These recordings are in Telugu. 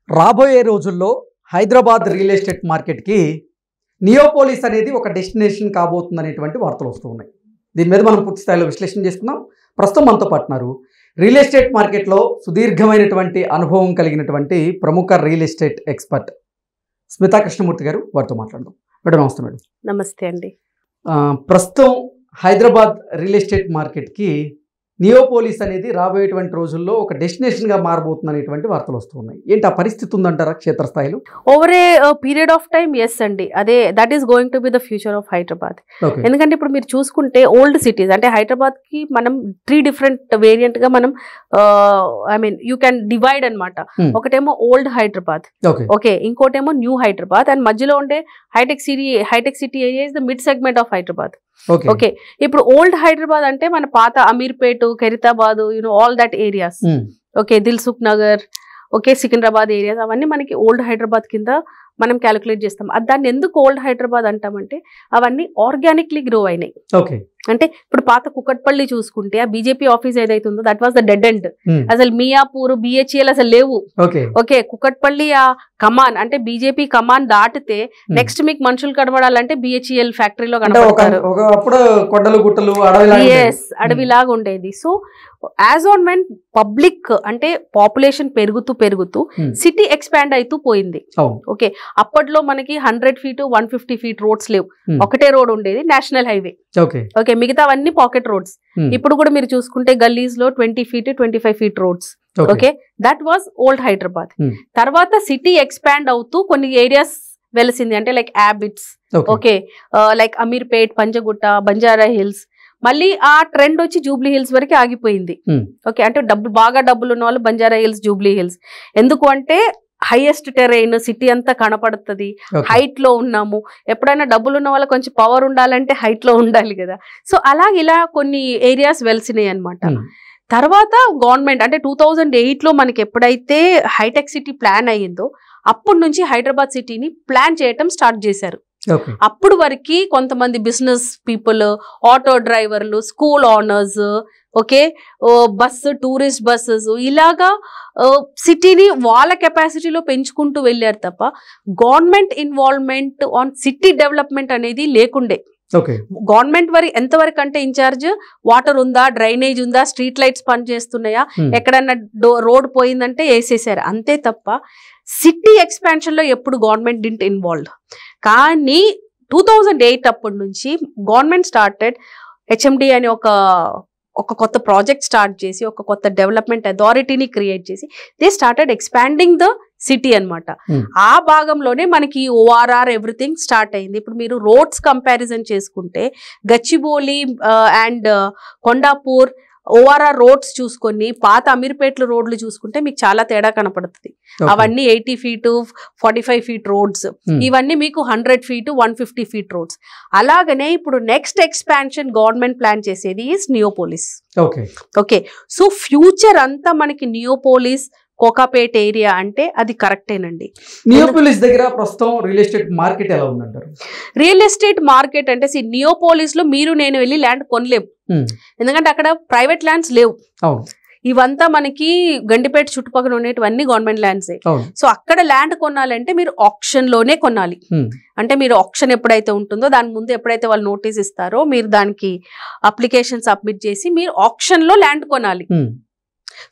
రాబోయే రోజుల్లో హైదరాబాద్ రియల్ ఎస్టేట్ మార్కెట్కి నియోపోలిస్ అనేది ఒక డెస్టినేషన్ కాబోతుంది అనేటువంటి వార్తలు వస్తూ ఉన్నాయి. దీని మీద మనం పూర్తి స్థాయిలో విశ్లేషణ చేసుకుందాం. ప్రస్తుతం మనతో పాటున్నారు రియల్ ఎస్టేట్ మార్కెట్లో సుదీర్ఘమైనటువంటి అనుభవం కలిగినటువంటి ప్రముఖ real estate expert Smita Krishnamurthy గారు. వారితో మాట్లాడదాం. మేడం నమస్తే. మేడం నమస్తే అండి. ప్రస్తుతం హైదరాబాద్ రియల్ ఎస్టేట్ మార్కెట్కి నియోపోలిస్ అనేది రాబోయేటువంటి రోజుల్లో ఒక డెస్టినేషన్గా మారబోతుంది అనేటువంటి వార్తలు వస్తూ ఉన్నాయి. ఏంటి ఆ పరిస్థితి ఉందంటారా క్షేత్రస్థాయిలో? Over a period of time yes అండి, అదే that is going to be the future of Hyderabad. ఎందుకంటే ఇప్పుడు మీరు చూసుకుంటే ఓల్డ్ సిటీస్ అంటే హైదరాబాద్ కి మనం 3 డిఫరెంట్ వేరియంట్ గా మనం I mean you can divide అనమాట. ఒకటేమో ఓల్డ్ హైదరాబాద్, ఓకే, ఇంకోటేమో న్యూ హైదరాబాద్, అండ్ మధ్యలో ఉండే hitech city area is the mid segment of Hyderabad. Okay, ఇప్పుడు ఓల్డ్ హైదరాబాద్ అంటే మన పాత Ameerpet, Khairatabad, all that areas, okay, Dilsukh Nagar, okay, Secunderabad areas, అవన్నీ మనకి ఓల్డ్ హైదరాబాద్ కింద మనం క్యాలిక్యులేట్ చేస్తాం. దాన్ని ఎందుకు ఓల్డ్ హైదరాబాద్ అంటామంటే అవన్నీ ఆర్గానిక్లీ గ్రో అయినాయి. అంటే ఇప్పుడు పాత కుకట్పల్లి చూసుకుంటే ఆ బీజేపీ ఆఫీస్ ఏదైతే ఉందో that was the dead end. అసలు మియాపూర్, బిహెచ్ఎల్ అసలు లేవు. ఓకే, కుకట్పల్లి ఆ కమాన్ అంటే బీజేపీ కమాన్ దాటితే నెక్స్ట్ మీకు మనుషులు కనబడాలంటే బిహెచ్ఎల్ ఫ్యాక్టరీలో కనబడతారు. అడవిలాగా ఉండేది. So as on when public అంటే పాపులేషన్ పెరుగుతూ సిటీ ఎక్స్పాండ్ అవుతూ పోయింది. ఓకే, అప్పట్లో మనకి 100 feet 150 feet రోడ్స్ లేవు. ఒకటే రోడ్ ఉండేది, నేషనల్ హైవే. ఓకే, మిగతావన్నీ పాకెట్ రోడ్స్. ఇప్పుడు కూడా మీరు చూసుకుంటే గల్లీస్ లో 20 feet 25 feet roads. Okay, that was old Hyderabad. తర్వాత సిటీ ఎక్స్పాండ్ అవుతూ కొన్ని ఏరియాస్ వెలిసింది, అంటే like Abids, okay, like Ameerpet, Panjagutta, Banjara Hills. మళ్ళీ ఆ ట్రెండ్ వచ్చి జూబ్లీ హిల్స్ వరకు ఆగిపోయింది. ఓకే, అంటే బాగా డబ్బులు ఉన్న వాళ్ళు బంజారా హిల్స్, జూబ్లీ హిల్స్. ఎందుకు అంటే హైయెస్ట్ టెరైన్, సిటీ అంతా కనపడుతుంది, హైట్ లో ఉన్నాము. ఎప్పుడైనా డబ్బులు ఉన్న వాళ్ళకి కొంచెం పవర్ ఉండాలంటే హైట్ లో ఉండాలి కదా. సో ఇలా కొన్ని ఏరియాస్ వెలిసినాయి అనమాట. తర్వాత గవర్నమెంట్ అంటే 2008 లో మనకి ఎప్పుడైతే హైటెక్ సిటీ ప్లాన్ అయ్యిందో అప్పటి నుంచి హైదరాబాద్ సిటీని ప్లాన్ చేయటం స్టార్ట్ చేశారు. అప్పుడు వరకు కొంతమంది బిజినెస్ పీపుల్, ఆటో డ్రైవర్లు, school owners, okay, bus, tourist buses, ఇలాగా సిటీని వాళ్ళ కెపాసిటీలో పెంచుకుంటూ వెళ్ళారు తప్ప government involvement on city development అనేది లేకుండే. గవర్నమెంట్ ఎంతవరకు అంటే ఇన్ఛార్జ్ వాటర్ ఉందా, డ్రైనేజ్ ఉందా, స్ట్రీట్ లైట్స్ పనిచేస్తున్నాయా, ఎక్కడన్నా రోడ్ పోయిందంటే వేసేసారు, అంతే తప్ప సిటీ ఎక్స్పాన్షన్ లో ఎప్పుడు గవర్నమెంట్ డింట్ ఇన్వాల్వ్. కానీ 2008 అప్పటి నుంచి గవర్నమెంట్ స్టార్టెడ్ హెచ్ఎండి అని ఒక కొత్త ప్రాజెక్ట్ స్టార్ట్ చేసి ఒక కొత్త డెవలప్మెంట్ అథారిటీని క్రియేట్ చేసి they started expanding the city అనమాట. ఆ భాగంలోనే మనకి ఓఆర్ఆర్ ఎవ్రీథింగ్ స్టార్ట్ అయింది. ఇప్పుడు మీరు రోడ్స్ కంపారిజన్ చేసుకుంటే Gachibowli and Kondapur ORR roads చూసుకొని పాత అమీర్పేట్ల రోడ్లు చూసుకుంటే మీకు చాలా తేడా కనపడుతుంది. అవన్నీ 80 feet 45 feet రోడ్స్, ఇవన్నీ మీకు 100 feet 150 feet రోడ్స్. అలాగనే ఇప్పుడు నెక్స్ట్ ఎక్స్పాన్షన్ గవర్నమెంట్ ప్లాన్ చేసేది is Neopolis. Okay, so future అంతా మనకి నియోపోలిస్, కోకాపేట్ ఏరియా అంటే అది కరెక్టేనండి. నియోపోలిస్ దగ్గర ప్రస్తుతం రియల్ ఎస్టేట్ మార్కెట్ ఎలా ఉందంటారు? రియల్ ఎస్టేట్ మార్కెట్ అంటే నియోపోలిస్ లో మీరు నేను వెళ్ళి ల్యాండ్ కొనలేము, ఎందుకంటే అక్కడ ప్రైవేట్ ల్యాండ్స్ లేవు. ఇవంతా మనకి గండిపేట చుట్టుపక్కల ఉండేటివన్నీ గవర్నమెంట్ ల్యాండ్సే. సో అక్కడ ల్యాండ్ కొనాలంటే మీరు ఆప్షన్ లోనే కొనాలి. అంటే మీరు ఆప్షన్ ఎప్పుడైతే ఉంటుందో దాని ముందు ఎప్పుడైతే వాళ్ళు నోటీస్ ఇస్తారో మీరు దానికి అప్లికేషన్ సబ్మిట్ చేసి మీరు ఆప్షన్ లో ల్యాండ్ కొనాలి.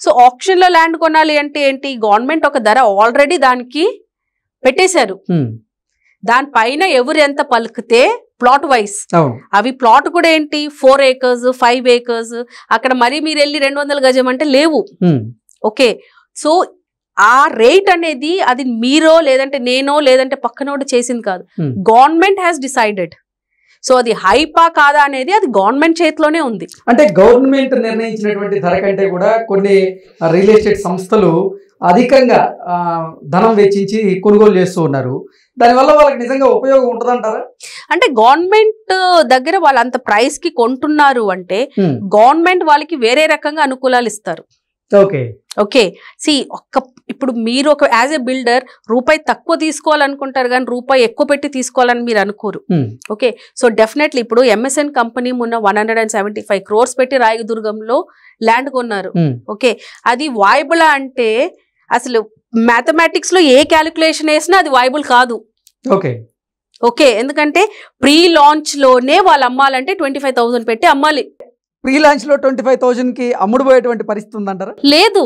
సో ఆప్షన్ లో ల్యాండ్ కొనాలి అంటే ఏంటి, గవర్నమెంట్ ఒక ధర ఆల్రెడీ దానికి పెట్టేశారు, దానిపైన ఎవరు ఎంత పలికితే ప్లాట్ వైజ్ అవి ప్లాట్ కూడా ఏంటి 4 acres 5 acres, అక్కడ మరి మీరు వెళ్ళి 200 గజం అంటే లేవు. ఓకే, సో ఆ రేట్ అనేది అది మీరో లేదంటే నేనో లేదంటే పక్కనోడు చేసింది కాదు, గవర్నమెంట్ హ్యాస్ డిసైడెడ్. సో అది హైపా కాదా అనేది అది గవర్నమెంట్ చేతిలోనే ఉంది. అంటే గవర్నమెంట్ నిర్ణయించినటువంటి ధర కంటే కూడా కొన్ని రియల్ ఎస్టేట్ సంస్థలు అధికంగా ధనం వెచ్చించి కొనుగోలు చేస్తూ ఉన్నారు. దానివల్ల వాళ్ళకి నిజంగా ఉపయోగం ఉంటుందంటారా? అంటే గవర్నమెంట్ దగ్గర వాళ్ళు అంత ప్రైస్ కి కొంటున్నారు అంటే గవర్నమెంట్ వాళ్ళకి వేరే రకంగా అనుకూలాలు ఇస్తారు. ఓకే, ఇప్పుడు మీరు ఒక యాజ్ ఎ బిల్డర్ రూపాయి తక్కువ తీసుకోవాలనుకుంటారు కానీ రూపాయి ఎక్కువ పెట్టి తీసుకోవాలని మీరు అనుకోరు. ఓకే, సో డెఫినెట్లీ ఇప్పుడు ఎంఎస్ఎన్ కంపెనీ మొన్న 175 crores పెట్టి రాయదుర్గంలో ల్యాండ్ కొన్నారు. ఓకే, అది వాయబుల్ అంటే అసలు మ్యాథమెటిక్స్ లో ఏ క్యాలిక్యులేషన్ వేసినా అది వైబుల్ కాదు. ఓకే, ఎందుకంటే ప్రీ లాంచ్ లోనే వాళ్ళు అమ్మాలంటే 25,000 పెట్టి అమ్మాలి. ప్రీ లాంచ్ లో 25,000 కి అమ్ముడు పోయేటువంటి పరిస్థితి ఉందంటారా? లేదు.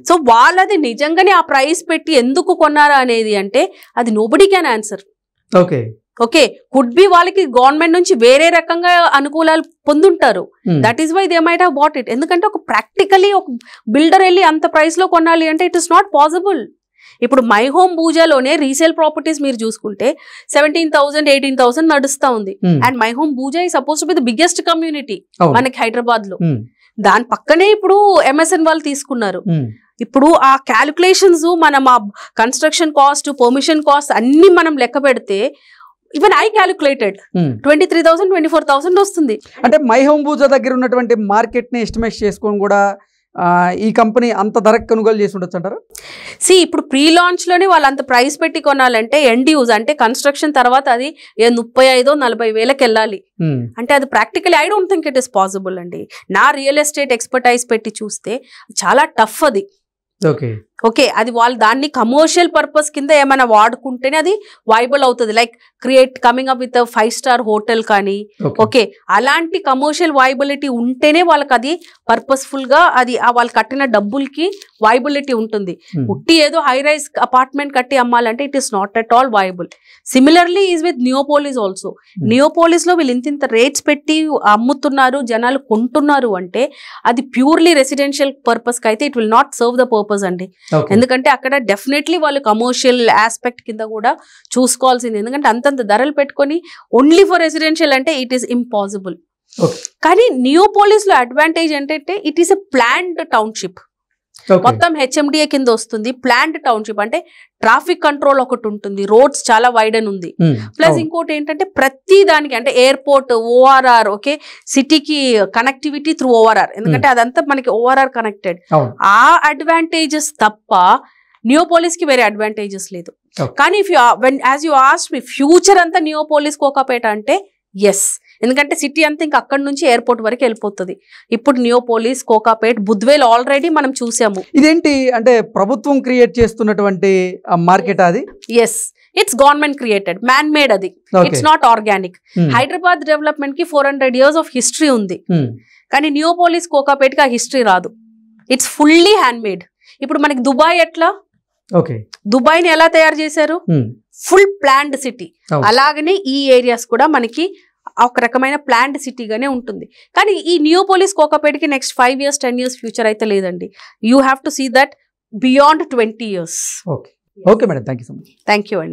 సో వాళ్ళది నిజంగానే ఆ ప్రైస్ పెట్టి ఎందుకు కొన్నారా అనేది అంటే అది nobody can answer. Okay, could be వాళ్ళకి గవర్నమెంట్ నుంచి వేరే రకంగా అనుకూలాలు పొందుంటారు. That is why they might have bought it. ఎందుకంటే ఒక ప్రాక్టికలీ ఒక బిల్డర్ వెళ్ళి అంత ప్రైస్ లో కొనాలి అంటే ఇట్ ఇస్ నాట్ పాసిబుల్. ఇప్పుడు మై హోమ్ భూజాలోనే రీసేల్ ప్రాపర్టీస్ మీరు చూసుకుంటే 17,000 18,000 నడుస్తా ఉంది. అండ్ మై హోమ్ భూజా ఈ suppose to be the biggest community మనకి హైదరాబాద్ లో. దాని పక్కనే ఇప్పుడు MSN వాళ్ళు తీసుకున్నారు. ఇప్పుడు ఆ క్యాలిక్యులేషన్స్ మనం ఆ కన్స్ట్రక్షన్ కాస్ట్, పర్మిషన్ కాస్ట్ అన్ని మనం లెక్క పెడితే ఈవెన్ ఐ క్యాలిక్యులేటెడ్ 23,000 24,000 వస్తుంది. అంటే మై హోమ్ భూజా దగ్గర ఉన్నటువంటి మార్కెట్ ని ఎస్టిమేట్ చేసుకొని కూడా ఈ కంపెనీ అంత ధరకు కొనుగోలు చేసి ఉండొచ్చు అంటారు. ఇప్పుడు ప్రీ లాంచ్ లోనే వాళ్ళు అంత ప్రైస్ పెట్టి కొనాలంటే ఎండ్ యూజ్ అంటే కన్స్ట్రక్షన్ తర్వాత అది 35,000-40,000 వేలకు వెళ్ళాలి. అంటే అది practically I don't think it is possible అండి. నా రియల్ ఎస్టేట్ ఎక్స్పర్టైజ్ పెట్టి చూస్తే చాలా టఫ్ అది. ఓకే, అది వాళ్ళు దాన్ని కమర్షియల్ పర్పస్ కింద ఏమైనా వాడుకుంటేనే అది వైబుల్ అవుతుంది. Like create coming up with 5-star hotel కానీ, ఓకే, అలాంటి కమర్షియల్ వైబిలిటీ ఉంటేనే వాళ్ళకి అది పర్పస్ఫుల్ గా అది వాళ్ళు కట్టిన డబ్బులకి వైబిలిటీ ఉంటుంది. ఉట్టి ఏదో హై రైజ్ అపార్ట్మెంట్ కట్టి అమ్మాలంటే it is not at all viable. Similarly is with Neopolis also. Neopolis లో వీళ్ళు ఇంత రేట్స్ పెట్టి అమ్ముతున్నారు, జనాలు కొంటున్నారు అంటే అది ప్యూర్లీ రెసిడెన్షియల్ పర్పస్ కి అయితే it will not serve the purpose అండి. ఎందుకంటే అక్కడ డెఫినెట్లీ వాళ్ళు కమర్షియల్ ఆస్పెక్ట్ కింద కూడా చూసుకోవాల్సింది. ఎందుకంటే అంతంత ధరలు పెట్టుకొని ఓన్లీ ఫర్ రెసిడెన్షియల్ అంటే ఇట్ ఈస్ ఇంపాసిబుల్. కానీ నియోపోలిస్ లో అడ్వాంటేజ్ ఏంటంటే it is a planned township. మొత్తం HMDA కింద వస్తుంది. ప్లాన్డ్ టౌన్షిప్ అంటే ట్రాఫిక్ కంట్రోల్ ఒకటి ఉంటుంది, రోడ్స్ చాలా వైడ్ అని ఉంది. ప్లస్ ఇంకోటి ఏంటంటే ప్రతి దానికి అంటే ఎయిర్పోర్ట్, ORR, ఓకే, సిటీకి కనెక్టివిటీ త్రూ ORR. ఎందుకంటే అదంతా మనకి ORR కనెక్టెడ్. ఆ అడ్వాంటేజెస్ తప్ప నియోపోలిస్ కి వేరే అడ్వాంటేజెస్ లేదు. కానీ if you as you asked me future అంతా నియోపోలిస్ కోకాపేట అంటే ఎస్. ఎందుకంటే సిటీ అంతా ఇంకా అక్కడి నుంచి ఎయిర్పోర్ట్ వరకు వెళ్ళిపోతుంది. ఇప్పుడు నియోపోలిస్, కోకాపేట్, బుద్వేల్ ఆల్రెడీ మనం చూసాము. ఇదేంటి అంటే ప్రభుత్వం క్రియేట్ చేస్తున్నటువంటి మార్కెట్ అది? Yes, it's government created, man made. అది it's not organic. Hyderabad development కి 400 years ఆఫ్ హిస్టరీ ఉంది. కానీ నియోపోలిస్, కోకాపేట్ కి ఆ హిస్టరీ రాదు. It's fully hand made. ఇప్పుడు మనకి దుబాయ్ ఎట్లా, దుబాయ్ ని ఎలా తయారు చేశారు? Full planned city. అలాగనే ఈ ఏరియాస్ కూడా మనకి ఒక రకమైన ప్లాన్డ్ సిటీగానే ఉంటుంది. కానీ ఈ నియోపోలిస్, కోకాపేట్కి నెక్స్ట్ 5 years 10 years ఫ్యూచర్ అయితే లేదండి. You have to see that beyond 20 years. Okay madam, thank you so much. Thank you అండి.